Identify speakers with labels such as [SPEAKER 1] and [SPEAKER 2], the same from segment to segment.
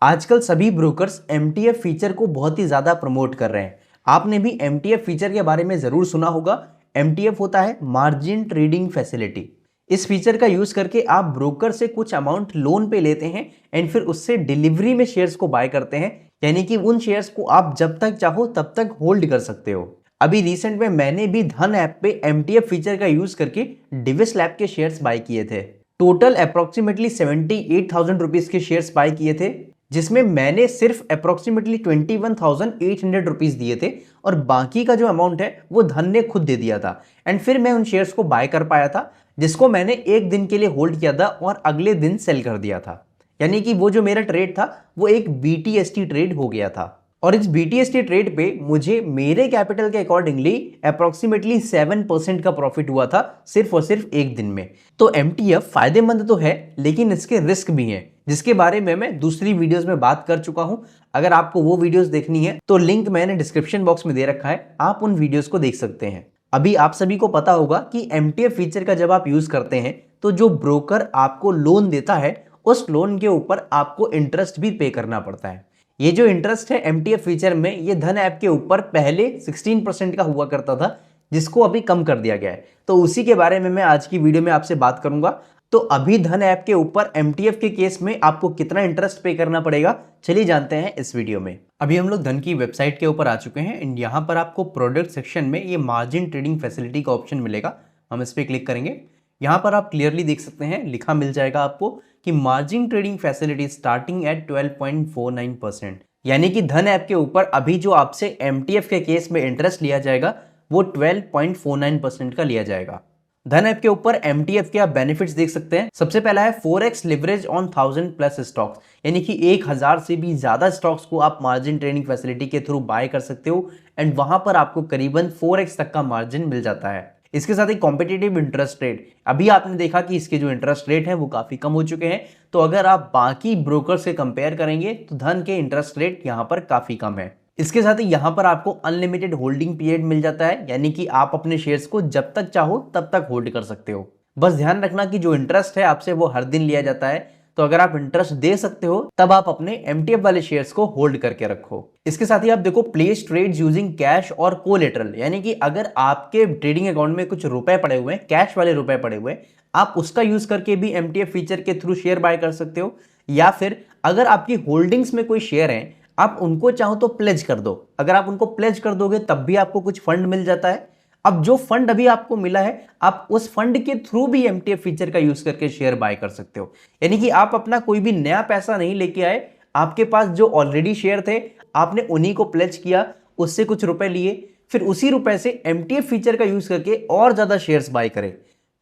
[SPEAKER 1] आजकल सभी brokers MTF feature को बहुत ही ज़्यादा प्रमोट कर रहे हैं। आपने भी एमटीएफ फीचर के बारे में ज़रूर सुना होगा। एमटीएफ होता है मार्जिन ट्रेडिंग फैसिलिटी। इस फीचर का यूज़ करके आप ब्रोकर से कुछ अमाउंट लोन पे लेते हैं एंड फिर उससे डिलीवरी में शेयर्स को बाय करते हैं, यानी कि उन शेयर्स को आप जब तक चाहो तब तक होल्ड कर सकते हो। अभी रिसेंट में मैंने भी धन ऐप पे एमटीएफ फीचर का यूज़ करके डिविस लैब के शेयर्स बाय किए थे। टोटल अप्रोक्सीमेटली 78,000 रुपीज़ के शेयर्स बाय किए थे, जिसमें मैंने सिर्फ अप्रोक्सीमेटली 21,800 रुपीज़ दिए थे और बाकी का जो अमाउंट है वो धन ने खुद दे दिया था। एंड फिर मैं उन शेयर्स को बाय कर पाया था, जिसको मैंने एक दिन के लिए होल्ड किया था और अगले दिन सेल कर दिया था। यानी कि वो जो मेरा ट्रेड था वो एक बीटीएसटी ट्रेड हो गया था। और इस बीटीएसटी ट्रेड पे मुझे मेरे कैपिटल के अकॉर्डिंगली अप्रोक्सीमेटली 7% का प्रॉफिट हुआ था, सिर्फ और सिर्फ एक दिन में। तो एमटीएफ फायदेमंद तो है, लेकिन इसके रिस्क भी हैं, जिसके बारे में मैं दूसरी वीडियोस में बात कर चुका हूं। अगर आपको वो वीडियोस देखनी है तो लिंक मैंने डिस्क्रिप्शन बॉक्स में दे रखा है, आप उन वीडियोस को देख सकते हैं। अभी आप सभी को पता होगा कि एमटीएफ फीचर का जब आप यूज करते हैं तो जो ब्रोकर आपको लोन देता है उस लोन के ऊपर आपको इंटरेस्ट भी पे करना पड़ता है। ये जो इंटरेस्ट है एमटीएफ फीचर में, ये धन ऐप के ऊपर पहले 16% का हुआ करता था, जिसको अभी कम कर दिया गया है। तो उसी के बारे में मैं आज की वीडियो में आपसे बात करूंगा। तो अभी धन ऐप के ऊपर एमटीएफ के केस में आपको कितना इंटरेस्ट पे करना पड़ेगा, चलिए जानते हैं इस वीडियो में। अभी हम लोग धन की वेबसाइट के ऊपर आ चुके हैं एंड यहाँ पर आपको प्रोडक्ट सेक्शन में ये मार्जिन ट्रेडिंग फैसिलिटी का ऑप्शन मिलेगा। हम इस पर क्लिक करेंगे। यहाँ पर आप क्लियरली देख सकते हैं, लिखा मिल जाएगा आपको कि margin trading facility starting at 12.49%। यानी कि धन ऐप के ऊपर अभी जो आपसे एमटीएफ के केस में इंटरेस्ट लिया जाएगा वो 12.49% का लिया जाएगा। धन ऐप के ऊपर एमटीएफ के आप बेनिफिट्स देख सकते हैं। सबसे पहला है 4x leverage on 1000 plus stocks, यानी कि 1000 से भी ज्यादा स्टॉक्स को आप मार्जिन ट्रेडिंग फैसिलिटी के थ्रू बाय कर सकते हो एंड वहां पर आपको करीबन 4x तक का मार्जिन मिल जाता है। इसके साथ ही कॉम्पिटिटिव इंटरेस्ट रेट, अभी आपने देखा कि इसके जो इंटरेस्ट रेट है वो काफी कम हो चुके हैं। तो अगर आप बाकी ब्रोकर से कंपेयर करेंगे तो धन के इंटरेस्ट रेट यहाँ पर काफी कम है। इसके साथ ही यहाँ पर आपको अनलिमिटेड होल्डिंग पीरियड मिल जाता है, यानी कि आप अपने शेयर्स को जब तक चाहो तब तक होल्ड कर सकते हो। बस ध्यान रखना कि जो इंटरेस्ट है आपसे वो हर दिन लिया जाता है, तो अगर आप इंटरेस्ट दे सकते हो तब आप अपने एमटीएफ वाले शेयर्स को होल्ड करके रखो। इसके साथ ही आप देखो प्लेस ट्रेड्स यूजिंग कैश और कोलेटरल, यानी कि अगर आपके ट्रेडिंग अकाउंट में कुछ रुपए पड़े हुए हैं, कैश वाले रुपए पड़े हुए हैं, आप उसका यूज करके भी एमटीएफ फीचर के थ्रू शेयर बाय कर सकते हो। या फिर अगर आपकी होल्डिंग्स में कोई शेयर है, आप उनको चाहो तो प्लेज कर दो। अगर आप उनको प्लेज कर दोगे तब भी आपको कुछ फंड मिल जाता है। अब जो फंड अभी आपको मिला है, आप उस फंड के थ्रू भी एमटीएफ फीचर का यूज करके शेयर बाय कर सकते हो। यानी कि आप अपना कोई भी नया पैसा नहीं लेके आए, आपके पास जो ऑलरेडी शेयर थे आपने उन्हीं को प्लेज किया, उससे कुछ रुपए लिए, फिर उसी रुपए से एमटीएफ फीचर का यूज करके और ज्यादा शेयर्स बाय करें,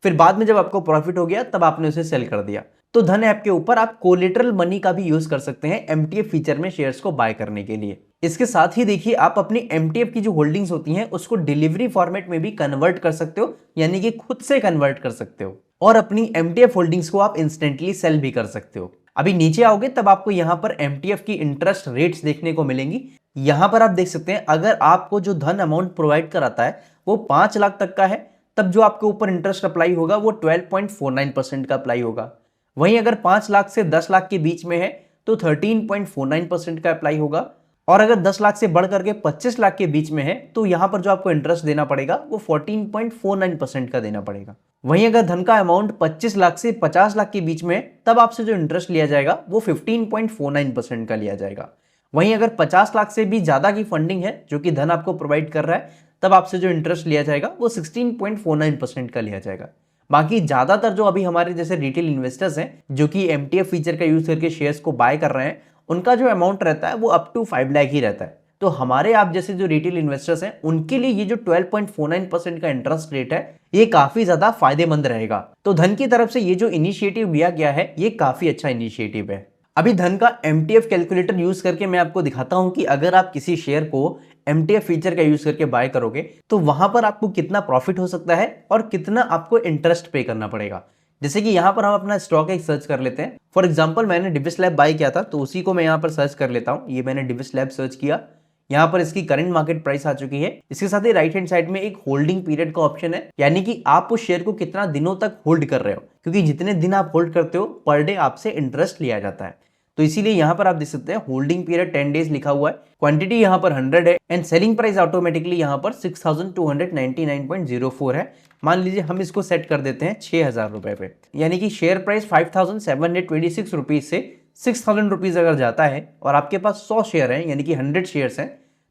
[SPEAKER 1] फिर बाद में जब आपको प्रॉफिट हो गया तब आपने उसे सेल कर दिया। तो धन ऐप के ऊपर आप कोलेटरल मनी का भी यूज कर सकते हैं एमटीएफ फीचर में शेयर्स को बाय करने के लिए। इसके साथ ही देखिए, आप अपनी एमटीएफ की जो होल्डिंग्स होती हैं उसको डिलीवरी फॉर्मेट में भी कन्वर्ट कर सकते हो, यानी कि खुद से कन्वर्ट कर सकते हो और अपनी एमटीएफ होल्डिंग्स को आप इंस्टेंटली सेल भी कर सकते हो। अभी नीचे आओगे तब आपको यहाँ पर एमटीएफ की इंटरेस्ट रेट्स देखने को मिलेंगी। यहाँ पर आप देख सकते हैं, अगर आपको जो धन अमाउंट प्रोवाइड कराता है वो 5 लाख तक का है, तब जो आपके ऊपर इंटरेस्ट अप्लाई होगा वो 12.49% का अप्लाई होगा। वहीं अगर 5 लाख से 10 लाख के बीच में है तो 13.49% का अप्लाई होगा। और अगर 10 लाख से बढ़ करके 25 लाख के बीच में है तो यहां पर जो आपको इंटरेस्ट देना पड़ेगा वो 14.49% का देना पड़ेगा। वहीं अगर धन का अमाउंट 25 लाख से 50 लाख के बीच में है, तब आपसे जो इंटरेस्ट लिया जाएगा वो 15.49% का लिया जाएगा। वहीं अगर 50 लाख से भी ज्यादा की फंडिंग है जो कि धन आपको प्रोवाइड कर रहा है, तब आपसे जो इंटरेस्ट लिया जाएगा वो 16.49% का लिया जाएगा। बाकी ज्यादातर जो अभी हमारे जैसे रिटेल इन्वेस्टर्स हैं जो कि एमटीएफ फीचर का यूज करके शेयर्स को बाय कर रहे हैं, उनका जो अमाउंट रहता है वो अप टू 5 लाख ही रहता है। तो हमारे आप जैसे जो रिटेल इन्वेस्टर्स हैं उनके लिए ये जो 12.49% का इंटरेस्ट रेट है ये काफी ज्यादा फायदेमंद रहेगा। तो धन की तरफ से ये जो इनिशिएटिव लिया गया है ये काफी अच्छा इनिशिएटिव है। अभी धन का एमटीएफ कैलकुलेटर यूज करके मैं आपको दिखाता हूं कि अगर आप किसी शेयर को एमटीएफ फीचर का यूज करके बाय करोगे तो वहां पर आपको कितना प्रॉफिट हो सकता है और कितना आपको इंटरेस्ट पे करना पड़ेगा। जैसे कि यहाँ पर हम अपना स्टॉक एक सर्च कर लेते हैं। फॉर एग्जांपल मैंने डिविस लैब बाय किया था तो उसी को मैं यहाँ पर सर्च कर लेता हूँ। ये मैंने डिविस लैब सर्च किया, यहाँ पर इसकी करंट मार्केट प्राइस आ चुकी है। इसके साथ ही राइट हैंड साइड में एक होल्डिंग पीरियड का ऑप्शन है, यानी कि आप उस शेयर को कितना दिनों तक होल्ड कर रहे हो, क्योंकि जितने दिन आप होल्ड करते हो पर डे आपसे इंटरेस्ट लिया जाता है। तो इसीलिए यहाँ पर आप देख सकते हैं होल्डिंग पीरियड 10 डेज लिखा हुआ है, क्वांटिटी यहाँ पर 100 है एंड सेलिंग प्राइस ऑटोमेटिकली यहाँ पर 6299.04 है। मान लीजिए हम इसको सेट कर देते हैं 6000 रुपए पे, यानी कि शेयर प्राइस 5726 रुपीज से 6000 रुपीज अगर जाता है और आपके पास 100 शेयर हैं यानी कि 100 शेयर्स हैं,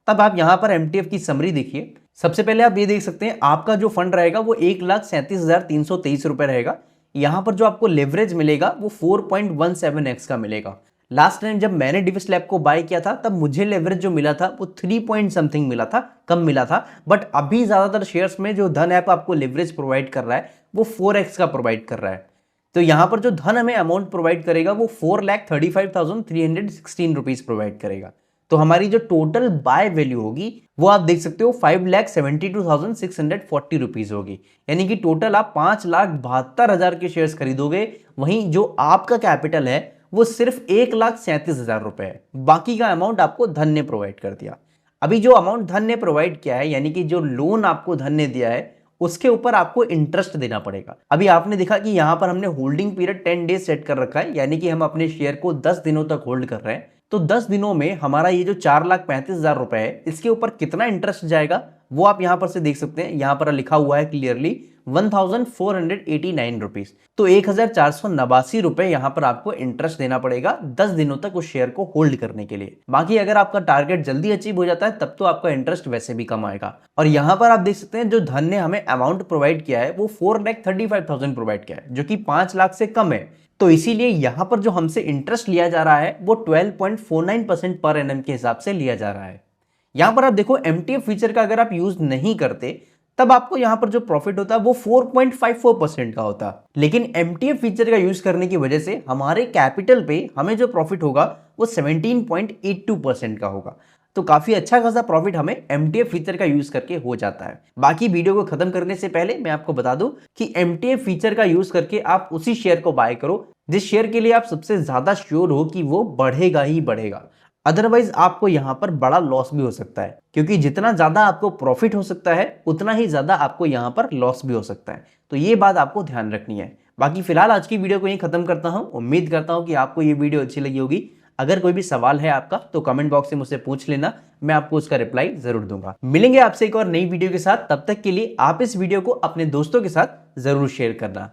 [SPEAKER 1] तब आप यहाँ पर MTF की समरी देखिए। सबसे पहले आप ये देख सकते हैं आपका जो फंड रहेगा वो 1,37,323 रुपए रहेगा। यहाँ पर जो आपको लेवरेज मिलेगा वो 4.17x का मिलेगा। लास्ट टाइम जब मैंने डिविस लैब को बाय किया था तब मुझे लेवरेज जो मिला था वो 3 पॉइंट समथिंग मिला था, कम मिला था। बट अभी ज्यादातर शेयर्स में जो धन ऐप आपको लेवरेज प्रोवाइड कर रहा है वो 4x का प्रोवाइड कर रहा है। तो यहाँ पर जो धन हमें अमाउंट प्रोवाइड करेगा वो 4,35,316 रुपीज प्रोवाइड करेगा। तो हमारी जो टोटल बाय वैल्यू होगी वो आप देख सकते हो 5,72,640 रुपीज होगी, यानी कि टोटल आप 5,72,000 के शेयर्स खरीदोगे। वहीं जो आपका कैपिटल है वो सिर्फ 1,37,000 रुपए है, बाकी का अमाउंट आपको धन ने प्रोवाइड कर दिया। अभी जो अमाउंट धन ने प्रोवाइड किया है यानी कि जो लोन आपको धन ने दिया है उसके ऊपर आपको इंटरेस्ट देना पड़ेगा। अभी आपने देखा कि यहाँ पर हमने होल्डिंग पीरियड 10 डेज सेट कर रखा है, यानी कि हम अपने शेयर को 10 दिनों तक होल्ड कर रहे हैं। तो 10 दिनों में हमारा ये जो 4,35,000 रुपए है इसके ऊपर कितना इंटरेस्ट जाएगा वो आप यहां पर से देख सकते हैं। यहां पर लिखा हुआ है क्लियरली 1,489 रुपीज। तो 1,489 रुपए यहां पर आपको इंटरेस्ट देना पड़ेगा 10 दिनों तक उस शेयर को होल्ड करने के लिए। बाकी अगर आपका टारगेट जल्दी अचीव हो जाता है तब तो आपका इंटरेस्ट वैसे भी कम आएगा। और यहां पर आप देख सकते हैं जो धन ने हमें अमाउंट प्रोवाइड किया है वो 4,35,000 प्रोवाइड किया है, जो कि 5 लाख से कम है। तो इसीलिए यहां पर जो हमसे इंटरेस्ट लिया जा रहा है वो 12.49% पर एनम के हिसाब से लिया जा रहा है। यहां पर आप देखो MTF फीचर का अगर आप यूज नहीं करते तब आपको यहां पर जो प्रॉफिट होता है वो 4.54% का होता, लेकिन MTF फीचर का यूज करने की वजह से हमारे कैपिटल पे हमें जो प्रॉफिट होगा वो 17.82% का होगा। तो काफी अच्छा खासा प्रॉफिट हमें MTF फीचर का यूज करके हो जाता है। बाकी वीडियो को खत्म करने से पहले मैं आपको बता दूं कि MTF फीचर का यूज करके आप उसी शेयर को बाय करो जिस शेयर के लिए आप सबसे ज्यादा श्योर हो कि वो बढ़ेगा ही बढ़ेगा। अदरवाइज आपको यहां पर बड़ा लॉस भी हो सकता है, क्योंकि जितना ज्यादा आपको प्रॉफिट हो सकता है उतना ही ज्यादा आपको यहां पर लॉस भी हो सकता है। तो ये बात आपको ध्यान रखनी है। बाकी फिलहाल आज की वीडियो को यहीं खत्म करता हूं। उम्मीद करता हूं कि आपको ये वीडियो अच्छी लगी होगी। अगर कोई भी सवाल है आपका तो कमेंट बॉक्स से मुझसे पूछ लेना, मैं आपको उसका रिप्लाई जरूर दूंगा। मिलेंगे आपसे एक और नई वीडियो के साथ, तब तक के लिए आप इस वीडियो को अपने दोस्तों के साथ जरूर शेयर करना।